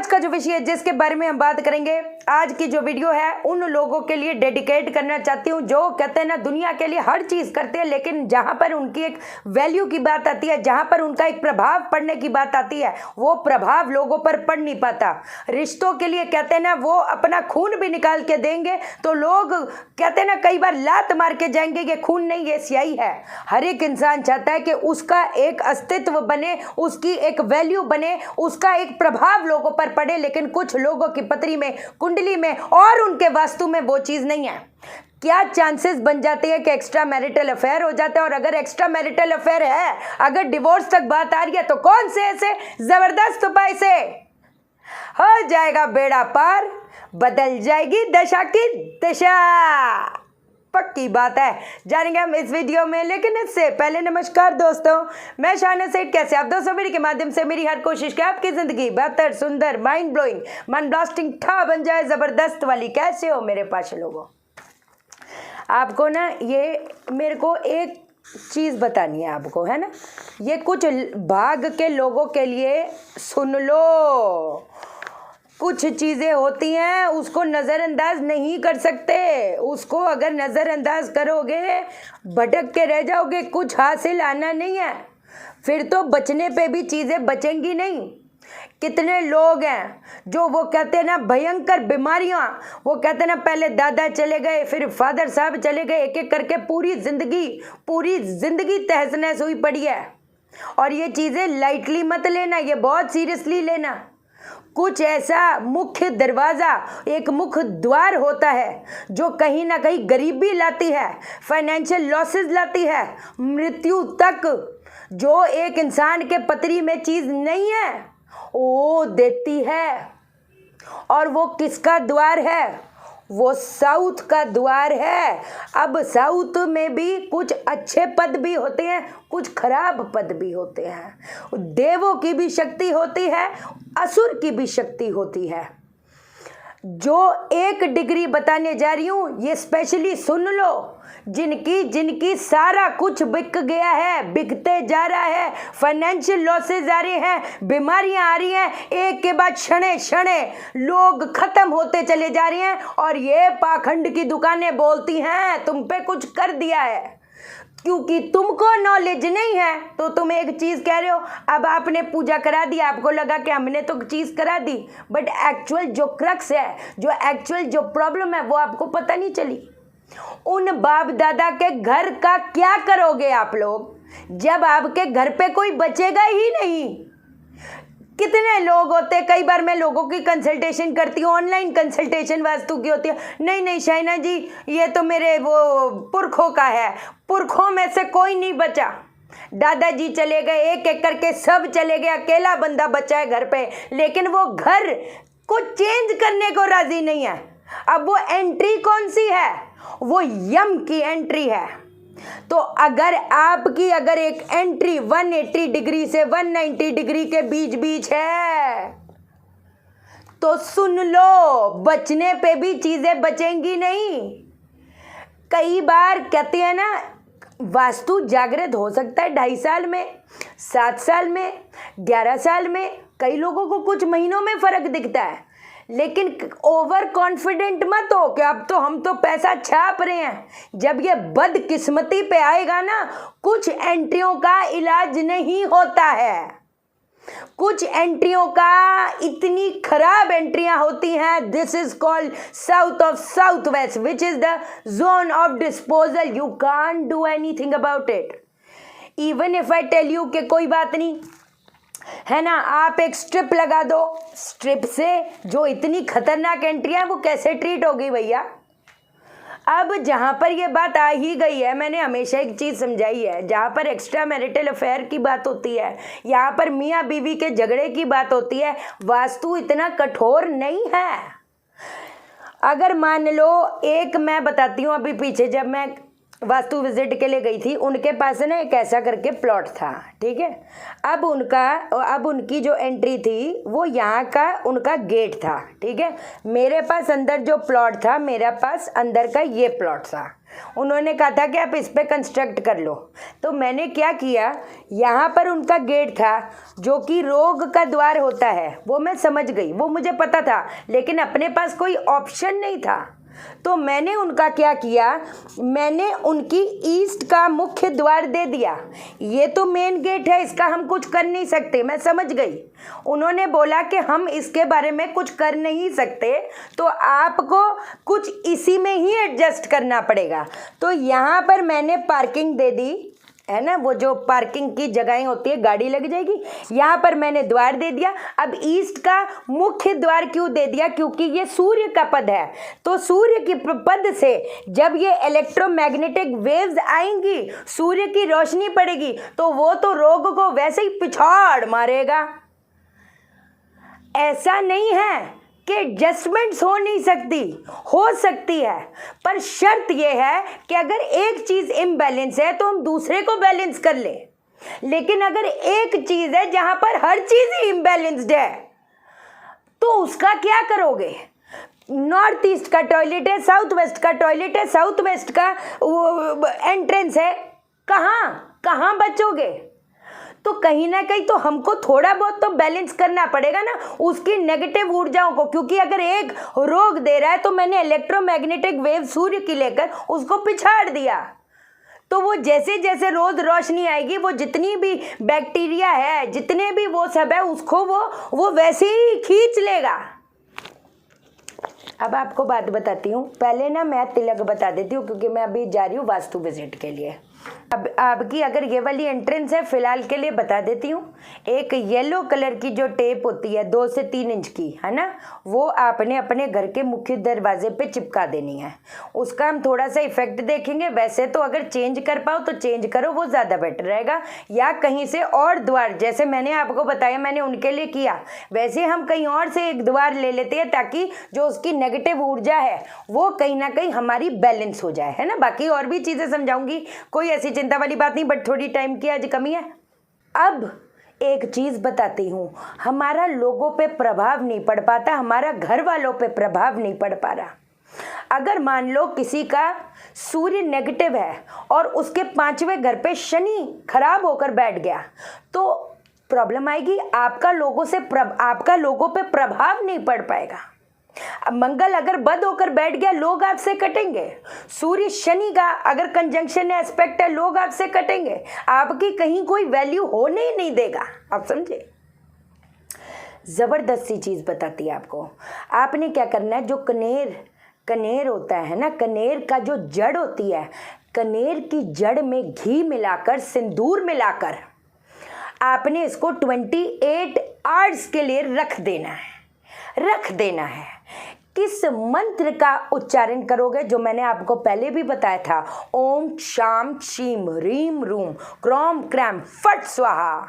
आज का जो विषय है जिसके बारे में हम बात करेंगे, आज की जो वीडियो है उन लोगों के लिए डेडिकेट करना चाहती हूँ जो कहते हैं ना दुनिया के लिए हर चीज़ करते हैं, लेकिन जहाँ पर उनकी एक वैल्यू की बात आती है, जहाँ पर उनका एक प्रभाव पड़ने की बात आती है, वो प्रभाव लोगों पर पड़ नहीं पाता। रिश्तों के लिए कहते हैं ना वो अपना खून भी निकाल के देंगे तो लोग कहते हैं ना कई बार लात मार के जाएंगे, ये खून नहीं ये स्याही है। हर एक इंसान चाहता है कि उसका एक अस्तित्व बने, उसकी एक वैल्यू बने, उसका एक प्रभाव लोगों पर पड़े, लेकिन कुछ लोगों की पत्री में, कुंडली में और उनके वास्तु में वो चीज़ नहीं है। क्या चांसेस बन जाते हैं कि एक्स्ट्रा मैरिटल अफेयर हो जाता है, और अगर एक्स्ट्रा मैरिटल अफेयर है, अगर डिवोर्स तक बात आ रही है, तो कौन से ऐसे जबरदस्त उपाय से हो जाएगा बेड़ा पार, बदल जाएगी दशा की दिशा। पक्की बात है, जानेंगे हम इस वीडियो में। लेकिन इससे पहले नमस्कार दोस्तों, मैं शाहना सेठ। कैसे आप दोस्तों? वीडियो के माध्यम से मेरी हर कोशिश कि आपकी जिंदगी बेहतर, सुंदर, माइंड ब्लोइंग, मन ब्लास्टिंग ठा बन जाए, जबरदस्त वाली। कैसे हो मेरे पास लोगों? आपको ना ये मेरे को एक चीज़ बतानी है आपको, है ना। ये कुछ भाग के लोगों के लिए सुन लो। कुछ चीज़ें होती हैं उसको नज़रअंदाज नहीं कर सकते, उसको अगर नज़रअंदाज करोगे भटक के रह जाओगे, कुछ हासिल आना नहीं है, फिर तो बचने पे भी चीज़ें बचेंगी नहीं। कितने लोग हैं जो वो कहते हैं ना भयंकर बीमारियां, वो कहते हैं ना पहले दादा चले गए, फिर फादर साहब चले गए, एक एक करके पूरी जिंदगी तहस नहस हुई पड़ी है। और ये चीज़ें लाइटली मत लेना, ये बहुत सीरियसली लेना। कुछ ऐसा मुख्य दरवाज़ा, एक मुख्य द्वार होता है जो कहीं ना कहीं गरीबी लाती है, फाइनेंशियल लॉसेस लाती है, मृत्यु तक। जो एक इंसान के पत्री में चीज़ नहीं है वो देती है। और वो किसका द्वार है? वो साउथ का द्वार है। अब साउथ में भी कुछ अच्छे पद भी होते हैं, कुछ खराब पद भी होते हैं। देवों की भी शक्ति होती है, असुर की भी शक्ति होती है। जो एक डिग्री बताने जा रही हूँ ये स्पेशली सुन लो, जिनकी सारा कुछ बिक गया है, बिकते जा रहा है, फाइनेंशियल लॉसेज आ रहे हैं, बीमारियां आ रही हैं, एक के बाद क्षणे लोग खत्म होते चले जा रहे हैं। और ये पाखंड की दुकानें बोलती हैं तुम पे कुछ कर दिया है, क्योंकि तुमको नॉलेज नहीं है तो तुम एक चीज़ कह रहे हो। अब आपने पूजा करा दी, आपको लगा कि हमने तो चीज़ करा दी, बट एक्चुअल जो क्रक्स है, जो एक्चुअल जो प्रॉब्लम है वो आपको पता नहीं चली। उन बाप दादा के घर का क्या करोगे आप लोग जब आपके घर पे कोई बचेगा ही नहीं? कितने लोग होते, कई बार मैं लोगों की कंसल्टेशन करती हूँ, ऑनलाइन कंसल्टेशन वास्तु की होती है। नहीं शाइना जी ये तो मेरे वो पुरखों का है, पुरखों में से कोई नहीं बचा, दादाजी चले गए, एक एक करके सब चले गए, अकेला बंदा बचा है घर पे, लेकिन वो घर को चेंज करने को राजी नहीं है। अब वो एंट्री कौन सी है? वो यम की एंट्री है। तो अगर आपकी एक एंट्री 180 डिग्री से 190 डिग्री के बीच है तो सुन लो, बचने पे भी चीजें बचेंगी नहीं। कई बार कहते हैं ना वास्तु जागृत हो सकता है 2.5 साल में, 7 साल में, 11 साल में, कई लोगों को कुछ महीनों में फर्क दिखता है। लेकिन ओवर कॉन्फिडेंट मत हो कि अब तो हम तो पैसा छाप रहे हैं। जब ये बदकिस्मती पे आएगा ना, कुछ एंट्रियों का इलाज नहीं होता है। कुछ एंट्रियों का इतनी खराब एंट्रियां होती हैं, this is called south of south west which is the zone of disposal. You can't do anything about it. Even if I tell you कि कोई बात नहीं है ना, आप एक स्ट्रिप लगा दो, स्ट्रिप से जो इतनी खतरनाक एंट्री है वो कैसे ट्रीट होगी भैया। अब जहाँ पर ये बात आ ही गई है, मैंने हमेशा एक चीज़ समझाई है, जहाँ पर एक्स्ट्रा मैरिटल अफेयर की बात होती है, यहाँ पर मियाँ बीवी के झगड़े की बात होती है, वास्तु इतना कठोर नहीं है। अगर मान लो एक मैं बताती हूँ, अभी पीछे जब मैं वास्तु विजिट के लिए गई थी, उनके पास ना एक ऐसा करके प्लॉट था, ठीक है। अब उनकी जो एंट्री थी वो यहाँ का उनका गेट था, ठीक है। मेरे पास अंदर जो प्लॉट था, मेरे पास अंदर का ये प्लॉट था। उन्होंने कहा था कि आप इस पे कंस्ट्रक्ट कर लो। तो मैंने क्या किया, यहाँ पर उनका गेट था जो कि रोग का द्वार होता है, वो मैं समझ गई, वो मुझे पता था, लेकिन अपने पास कोई ऑप्शन नहीं था। तो मैंने उनका क्या किया, मैंने उनकी ईस्ट का मुख्य द्वार दे दिया। ये तो मेन गेट है, इसका हम कुछ कर नहीं सकते, मैं समझ गई। उन्होंने बोला कि हम इसके बारे में कुछ कर नहीं सकते, तो आपको कुछ इसी में ही एडजस्ट करना पड़ेगा। तो यहाँ पर मैंने पार्किंग दे दी, है ना, वो जो पार्किंग की जगहें होती है, गाड़ी लग जाएगी। यहाँ पर मैंने द्वार दे दिया। अब ईस्ट का मुख्य द्वार क्यों दे दिया, क्योंकि ये सूर्य का पद है। तो सूर्य की पद से जब ये इलेक्ट्रोमैग्नेटिक वेव्स आएंगी, सूर्य की रोशनी पड़ेगी, तो वो तो रोग को वैसे ही पिछाड़ मारेगा। ऐसा नहीं है कि एडजस्टमेंट्स हो नहीं सकती, हो सकती है, पर शर्त यह है कि अगर एक चीज इम्बैलेंस है तो हम दूसरे को बैलेंस कर ले। लेकिन अगर एक चीज है जहां पर हर चीज ही इम्बैलेंस्ड है, तो उसका क्या करोगे। नॉर्थ ईस्ट का टॉयलेट है, साउथ वेस्ट का टॉयलेट है, साउथ वेस्ट का एंट्रेंस है, कहाँ बचोगे। तो कहीं ना कहीं तो हमको थोड़ा बहुत तो बैलेंस करना पड़ेगा ना उसकी नेगेटिव ऊर्जाओं को, क्योंकि अगर एक रोग दे रहा है तो मैंने इलेक्ट्रोमैग्नेटिक वेव सूर्य की लेकर उसको पिछाड़ दिया, तो वो जैसे जैसे रोज रोशनी आएगी, वो जितनी भी बैक्टीरिया है, जितने भी वो सब है, उसको वो वैसे ही खींच लेगा। अब आपको बात बताती हूँ, पहले ना मैं तिलक बता देती हूँ, क्योंकि मैं अभी जा रही हूँ वास्तु विजिट के लिए। अब आपकी अगर ये वाली एंट्रेंस है, फिलहाल के लिए बता देती हूँ। एक येलो कलर की जो टेप होती है 2 से 3 इंच की, है ना, वो आपने अपने घर के मुख्य दरवाजे पे चिपका देनी है। उसका हम थोड़ा सा इफेक्ट देखेंगे। वैसे तो अगर चेंज कर पाओ तो चेंज करो, वो ज़्यादा बेटर रहेगा, या कहीं से और द्वार, जैसे मैंने आपको बताया मैंने उनके लिए किया, वैसे हम कहीं और से एक द्वार ले लेते हैं, ताकि जो उसकी नेगेटिव ऊर्जा है वो कहीं ना कहीं हमारी बैलेंस हो जाए, है ना। बाकी और भी चीज़ें समझाऊंगी, कोई ऐसी चिंता वाली बात नहीं, बट थोड़ी टाइम की आज कमी है। अब एक चीज बताती हूँ, हमारा लोगों पे प्रभाव नहीं पड़ पाता, हमारा घर वालों पे प्रभाव नहीं पड़ पा रहा। अगर मान लो किसी का सूर्य नेगेटिव है और उसके 5वें घर पे शनि खराब होकर बैठ गया, तो प्रॉब्लम आएगी, आपका लोगों पे प्रभाव नहीं पड़ पाएगा। अब मंगल अगर बद होकर बैठ गया, लोग आपसे कटेंगे। सूर्य शनि का अगर कंजंक्शन एस्पेक्ट है, लोग आपसे कटेंगे, आपकी कहीं कोई वैल्यू होने ही नहीं देगा। आप समझे, जबरदस्त सी चीज बताती है आपको। आपने क्या करना है, जो कनेर होता है ना, कनेर का जो जड़ होती है, कनेर की जड़ में घी मिलाकर, सिंदूर मिलाकर आपने इसको 28 आवर्स के लिए रख देना है। किस मंत्र का उच्चारण करोगे, जो मैंने आपको पहले भी बताया था, ओम शाम क्षीम रीम रूम क्रोम क्रैम फट स्वाहा।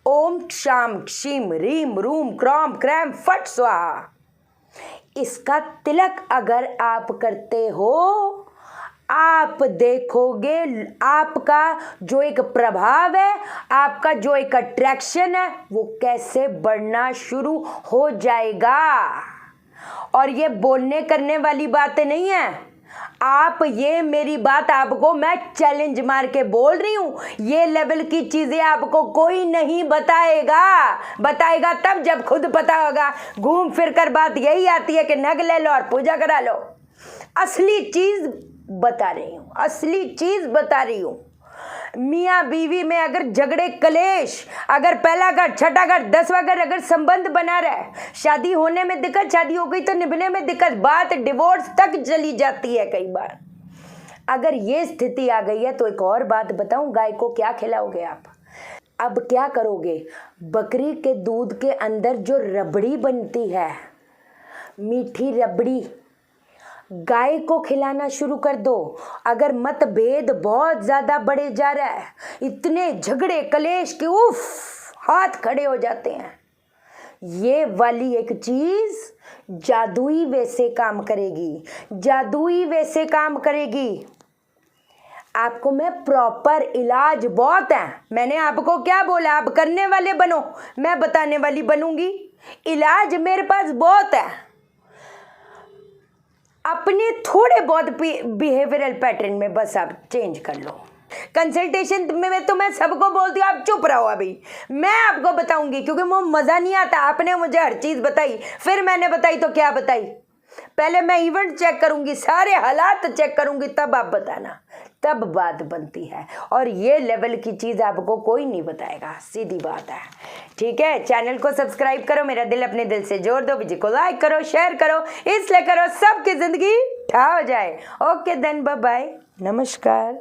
ओम शाम क्षीम रीम रूम क्रोम क्रैम फट स्वाहा। इसका तिलक अगर आप करते हो, आप देखोगे आपका जो एक प्रभाव है, आपका जो एक अट्रैक्शन है, वो कैसे बढ़ना शुरू हो जाएगा। और ये बोलने करने वाली बातें नहीं है, आप ये मेरी बात आपको मैं चैलेंज मार के बोल रही हूं। ये लेवल की चीजें आपको कोई नहीं बताएगा तब जब खुद पता होगा। घूम फिर कर बात यही आती है कि नग ले लो और पूजा करा लो। असली चीज बता रही हूं। मियाँ बीवी में अगर झगड़े कलेश, अगर पहला घर, छठा घर, 10वां घर अगर संबंध बना रहा है, शादी होने में दिक्कत, शादी हो गई तो निभने में दिक्कत, बात डिवोर्स तक चली जाती है कई बार। अगर ये स्थिति आ गई है तो एक और बात बताऊं, गाय को क्या खिलाओगे आप। अब क्या करोगे, बकरी के दूध के अंदर जो रबड़ी बनती है, मीठी रबड़ी, गाय को खिलाना शुरू कर दो। अगर मतभेद बहुत ज्यादा बढ़े जा रहा है, इतने झगड़े कलेश के उफ हाथ खड़े हो जाते हैं, ये वाली एक चीज जादुई वैसे काम करेगी। आपको मैं प्रॉपर इलाज बहुत है। मैंने आपको क्या बोला, आप करने वाले बनो, मैं बताने वाली बनूंगी। इलाज मेरे पास बहुत है। अपने थोड़े बहुत बिहेवियरल पैटर्न में बस आप चेंज कर लो। कंसल्टेशन में तो मैं सबको बोलती हूँ आप चुप रहो, अभी मैं आपको बताऊंगी, क्योंकि वो मज़ा नहीं आता। आपने मुझे हर चीज़ बताई, फिर मैंने बताई तो क्या बताई। पहले मैं इवेंट चेक करूंगी, सारे हालात चेक करूंगी, तब आप बताना, तब बात बनती है। और ये लेवल की चीज़ आपको कोई नहीं बताएगा, सीधी बात है। ठीक है, चैनल को सब्सक्राइब करो, मेरा दिल अपने दिल से जोड़ दो, वीडियो को लाइक करो, शेयर करो, इसलिए करो सबकी ज़िंदगी ठा हो जाए। ओके देन, बाय बाय, नमस्कार।